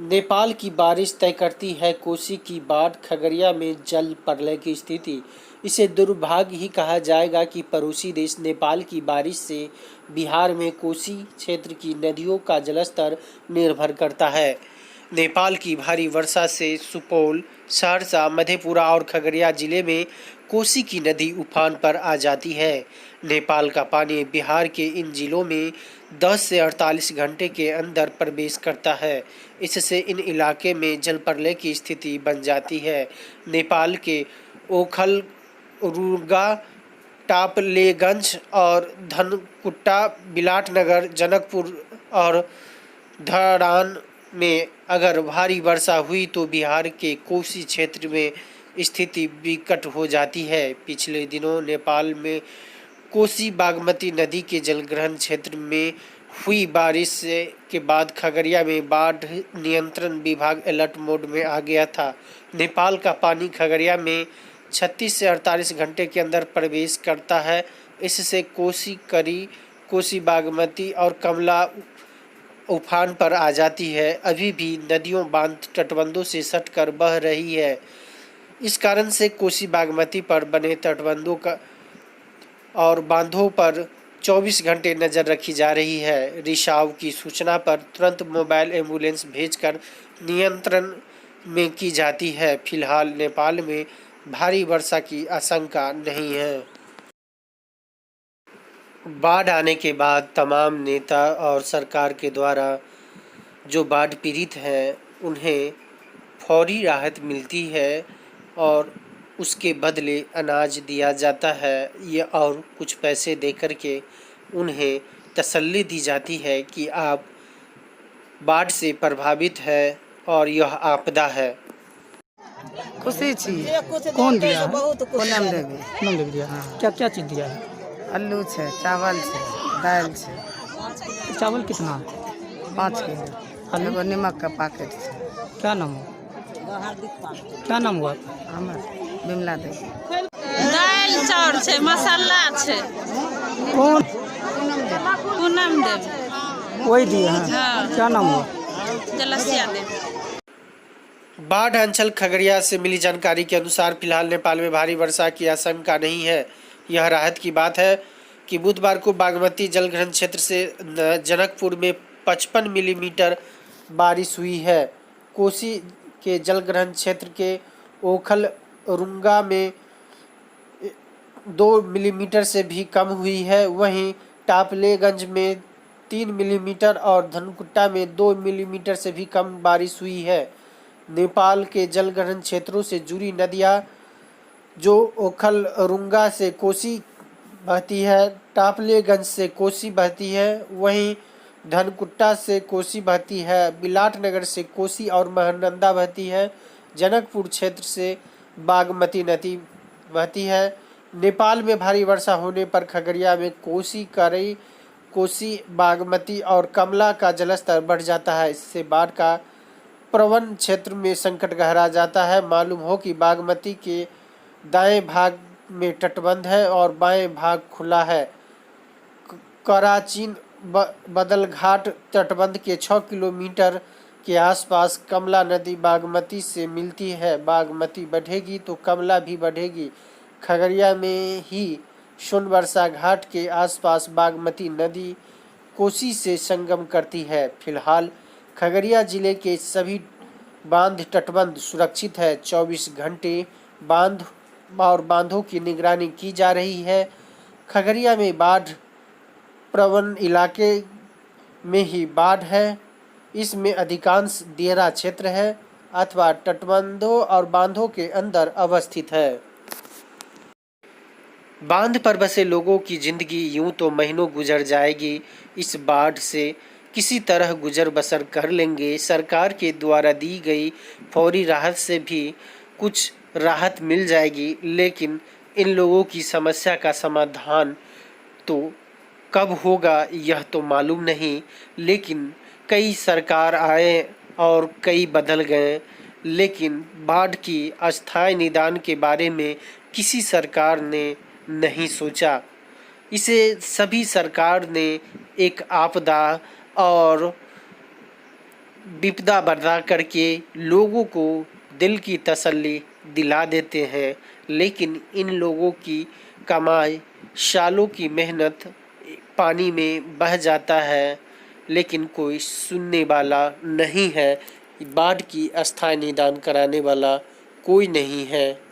नेपाल की बारिश तय करती है कोसी की बाढ़। खगड़िया में जल प्रलय की स्थिति। इसे दुर्भाग्य ही कहा जाएगा कि पड़ोसी देश नेपाल की बारिश से बिहार में कोसी क्षेत्र की नदियों का जलस्तर निर्भर करता है। नेपाल की भारी वर्षा से सुपौल, सहरसा, मधेपुरा और खगड़िया जिले में कोसी की नदी उफान पर आ जाती है। नेपाल का पानी बिहार के इन जिलों में 10 से 48 घंटे के अंदर प्रवेश करता है। इससे इन इलाके में जल प्रलय की स्थिति बन जाती है। नेपाल के ओखल, रुगा, टापलेगंज और धनकुट्टा, बिलाटनगर, जनकपुर और धरान में अगर भारी वर्षा हुई तो बिहार के कोसी क्षेत्र में स्थिति विकट हो जाती है। पिछले दिनों नेपाल में कोसी बागमती नदी के जलग्रहण क्षेत्र में हुई बारिश के बाद खगड़िया में बाढ़ नियंत्रण विभाग अलर्ट मोड में आ गया था। नेपाल का पानी खगड़िया में 36 से 48 घंटे के अंदर प्रवेश करता है। इससे कोसी, करी, कोसी बागमती और कमला उफान पर आ जाती है। अभी भी नदियों बांध तटबंधों से सटकर बह रही है। इस कारण से कोसी बागमती पर बने तटबंधों का और बांधों पर 24 घंटे नज़र रखी जा रही है। रिसाव की सूचना पर तुरंत मोबाइल एम्बुलेंस भेजकर नियंत्रण में की जाती है। फिलहाल नेपाल में भारी वर्षा की आशंका नहीं है। बाढ़ आने के बाद तमाम नेता और सरकार के द्वारा जो बाढ़ पीड़ित हैं उन्हें फौरी राहत मिलती है और उसके बदले अनाज दिया जाता है या और कुछ पैसे देकर के उन्हें तसल्ली दी जाती है कि आप बाढ़ से प्रभावित है और यह आपदा है। खुशी छी। कौन दिया है? पूनम देवी। पूनम देवी दिया है। क्या क्या चीज़ दिया है? आलू छे, चावल छे, दाल छे। चावल कितना? 5 किलो। आलू? एगो नमक का पैकेट छे। क्या नाम हो? क्या नाम हुआ? हमर बिमला देवी। दाल चाउर छे, मसाला छे। कौन? पूनम देवी। वही दिए हैं? हाँ। क्या नाम हुआ? जलसिया देवी। बाढ़ अंचल खगड़िया से मिली जानकारी के अनुसार फिलहाल नेपाल में भारी वर्षा की आशंका नहीं है। यह राहत की बात है कि बुधवार को बागमती जलग्रहण क्षेत्र से जनकपुर में 55 मिलीमीटर बारिश हुई है। कोसी के जलग्रहण क्षेत्र के ओखल, रुंगा में 2 मिलीमीटर से भी कम हुई है। वहीं टापलेगंज में 3 मिलीमीटर और धनकुट्टा में 2 मिलीमीटर से भी कम बारिश हुई है। नेपाल के जलग्रहण क्षेत्रों से जुड़ी नदियाँ जो ओखल, रुंगा से कोसी बहती है, टापलेगंज से कोसी बहती है, वहीं धनकुट्टा से कोसी बहती है, बिलाटनगर से कोसी और महानंदा बहती है, जनकपुर क्षेत्र से बागमती नदी बहती है। नेपाल में भारी वर्षा होने पर खगड़िया में कोसी, करई, कोसी, बागमती और कमला का जलस्तर बढ़ जाता है। इससे बाढ़ का प्रवण क्षेत्र में संकट गहरा जाता है। मालूम हो कि बागमती के दाएं भाग में तटबंध है और बाएं भाग खुला है। कराचीन बदलघाट तटबंध के 6 किलोमीटर के आसपास कमला नदी बागमती से मिलती है। बागमती बढ़ेगी तो कमला भी बढ़ेगी। खगड़िया में ही सोनबरसा घाट के आसपास बागमती नदी कोसी से संगम करती है। फिलहाल खगड़िया जिले के सभी बांध तटबंध सुरक्षित है। 24 घंटे बांध और बांधों की निगरानी की जा रही है। खगड़िया में बाढ़ प्रवण इलाके में ही बाढ़ है। इसमें अधिकांश दियरा क्षेत्र है अथवा तटबंधों और बांधों के अंदर अवस्थित है। बांध पर बसे लोगों की जिंदगी यूं तो महीनों गुजर जाएगी। इस बाढ़ से किसी तरह गुजर बसर कर लेंगे। सरकार के द्वारा दी गई फौरी राहत से भी कुछ राहत मिल जाएगी, लेकिन इन लोगों की समस्या का समाधान तो कब होगा यह तो मालूम नहीं। लेकिन कई सरकार आए और कई बदल गए, लेकिन बाढ़ की अस्थायी निदान के बारे में किसी सरकार ने नहीं सोचा। इसे सभी सरकार ने एक आपदा और विपदा बर्दाश्त करके लोगों को दिल की तसल्ली दिला देते हैं, लेकिन इन लोगों की कमाई, सालों की मेहनत पानी में बह जाता है, लेकिन कोई सुनने वाला नहीं है। बाढ़ की अस्थायी निदान कराने वाला कोई नहीं है।